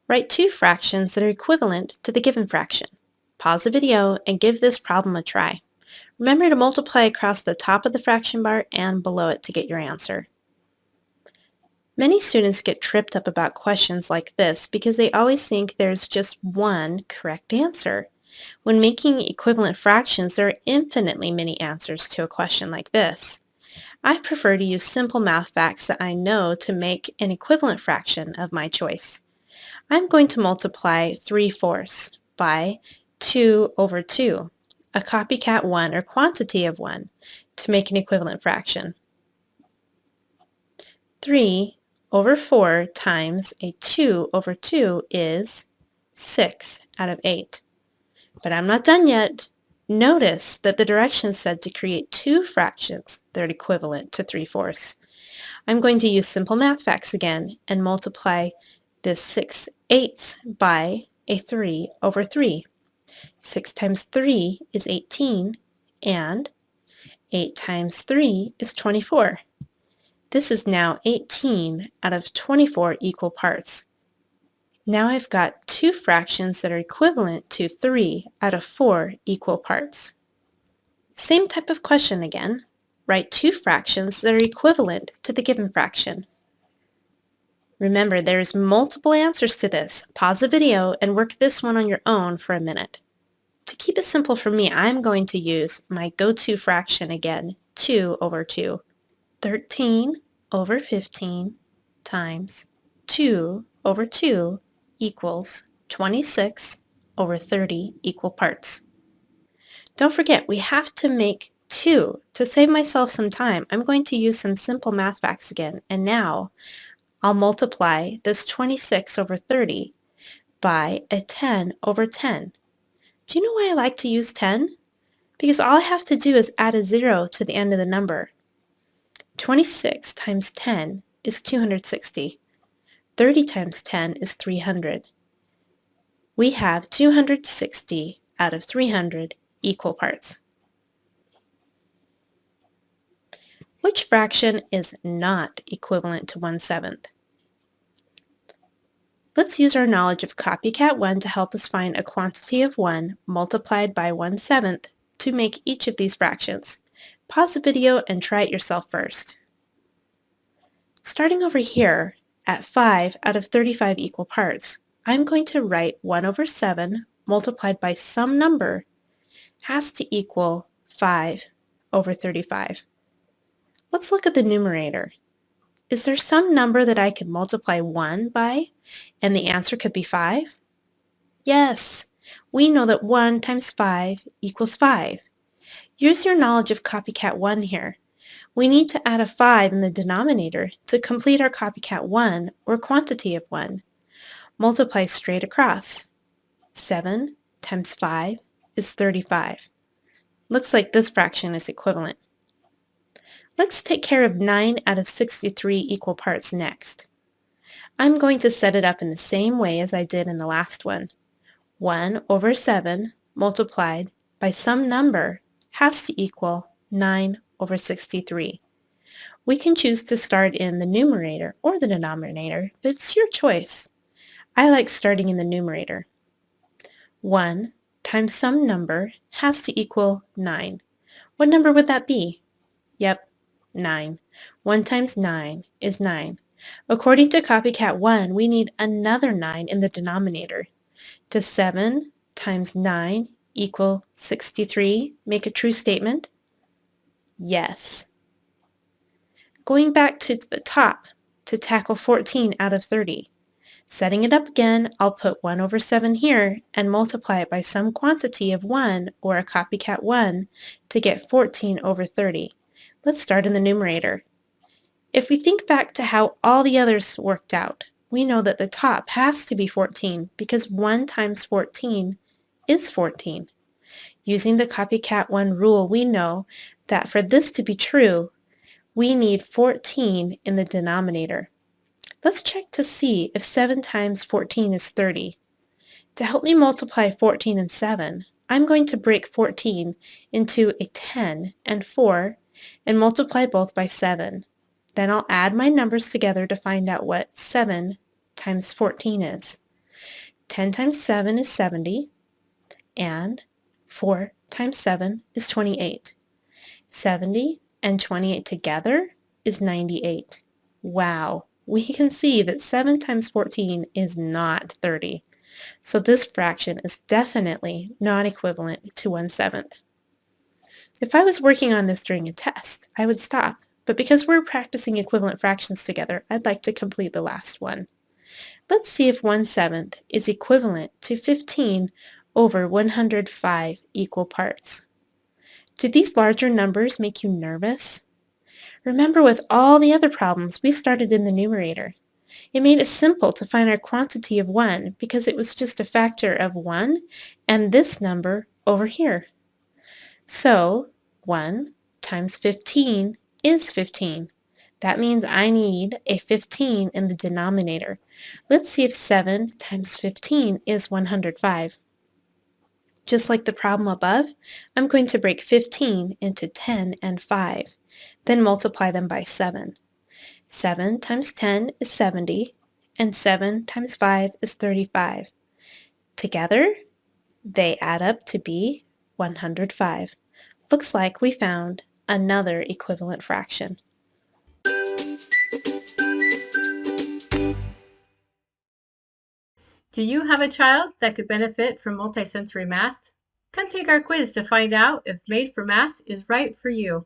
Write two fractions that are equivalent to the given fraction. Pause the video and give this problem a try. Remember to multiply across the top of the fraction bar and below it to get your answer. Many students get tripped up about questions like this because they always think there's just one correct answer. When making equivalent fractions, there are infinitely many answers to a question like this. I prefer to use simple math facts that I know to make an equivalent fraction of my choice. I'm going to multiply 3/4 by 2 over 2, a copycat 1 or quantity of 1, to make an equivalent fraction. 3 over 4 times a 2 over 2 is 6 out of 8. But I'm not done yet. Notice that the directions said to create two fractions that are equivalent to 3/4. I'm going to use simple math facts again and multiply this 6/8 by a 3 over 3. 6 times 3 is 18, and 8 times 3 is 24. This is now 18 out of 24 equal parts. Now I've got two fractions that are equivalent to 3 out of 4 equal parts. Same type of question again. Write two fractions that are equivalent to the given fraction. Remember, there's multiple answers to this. Pause the video and work this one on your own for a minute. To keep it simple for me, I'm going to use my go-to fraction again, 2 over 2. 13 over 15 times 2 over 2 equals 26 over 30 equal parts. Don't forget, we have to make 2. To save myself some time, I'm going to use some simple math facts again, and now I'll multiply this 26 over 30 by a 10 over 10. Do you know why I like to use 10? Because all I have to do is add a 0 to the end of the number. 26 times 10 is 260. 30 times 10 is 300. We have 260 out of 300 equal parts. Which fraction is not equivalent to 1/7? Let's use our knowledge of copycat 1 to help us find a quantity of 1 multiplied by 1/7 to make each of these fractions. Pause the video and try it yourself first. Starting over here at 5 out of 35 equal parts, I'm going to write 1 over 7 multiplied by some number has to equal 5 over 35. Let's look at the numerator. Is there some number that I could multiply 1 by and the answer could be 5? Yes, we know that 1 times 5 equals 5. Use your knowledge of copycat 1 here. We need to add a 5 in the denominator to complete our copycat 1 or quantity of 1. Multiply straight across. 7 times 5 is 35. Looks like this fraction is equivalent. Let's take care of 9 out of 63 equal parts next. I'm going to set it up in the same way as I did in the last one. 1 over 7 multiplied by some number has to equal 9 over 63. We can choose to start in the numerator or the denominator, but it's your choice. I like starting in the numerator. 1 times some number has to equal 9. What number would that be? Yep, 9. 1 times 9 is 9. According to copycat 1, we need another 9 in the denominator. Does 7 times 9 equal 63 make a true statement? Yes. Going back to the top to tackle 14 out of 30. Setting it up again, I'll put 1 over 7 here and multiply it by some quantity of 1 or a copycat 1 to get 14 over 30. Let's start in the numerator. If we think back to how all the others worked out, we know that the top has to be 14 because 1 times 14 is 14. Using the copycat 1 rule, we know that for this to be true, we need 14 in the denominator. Let's check to see if 7 times 14 is 30. To help me multiply 14 and 7, I'm going to break 14 into a 10 and 4 and multiply both by 7. Then I'll add my numbers together to find out what 7 times 14 is. 10 times 7 is 70, and 4 times 7 is 28. 70 and 28 together is 98. Wow, we can see that 7 times 14 is not 30. So this fraction is definitely not equivalent to 1/7. If I was working on this during a test, I would stop, but because we're practicing equivalent fractions together, I'd like to complete the last one. Let's see if 1/7 is equivalent to 15 over 105 equal parts. Do these larger numbers make you nervous? Remember, with all the other problems, we started in the numerator. It made it simple to find our quantity of 1 because it was just a factor of 1 and this number over here. So 1 times 15 is 15. That means I need a 15 in the denominator. Let's see if 7 times 15 is 105. Just like the problem above, I'm going to break 15 into 10 and 5, then multiply them by 7. 7 times 10 is 70, and 7 times 5 is 35. Together, they add up to be 105. Looks like we found another equivalent fraction. Do you have a child that could benefit from multisensory math? Come take our quiz to find out if Made for Math is right for you.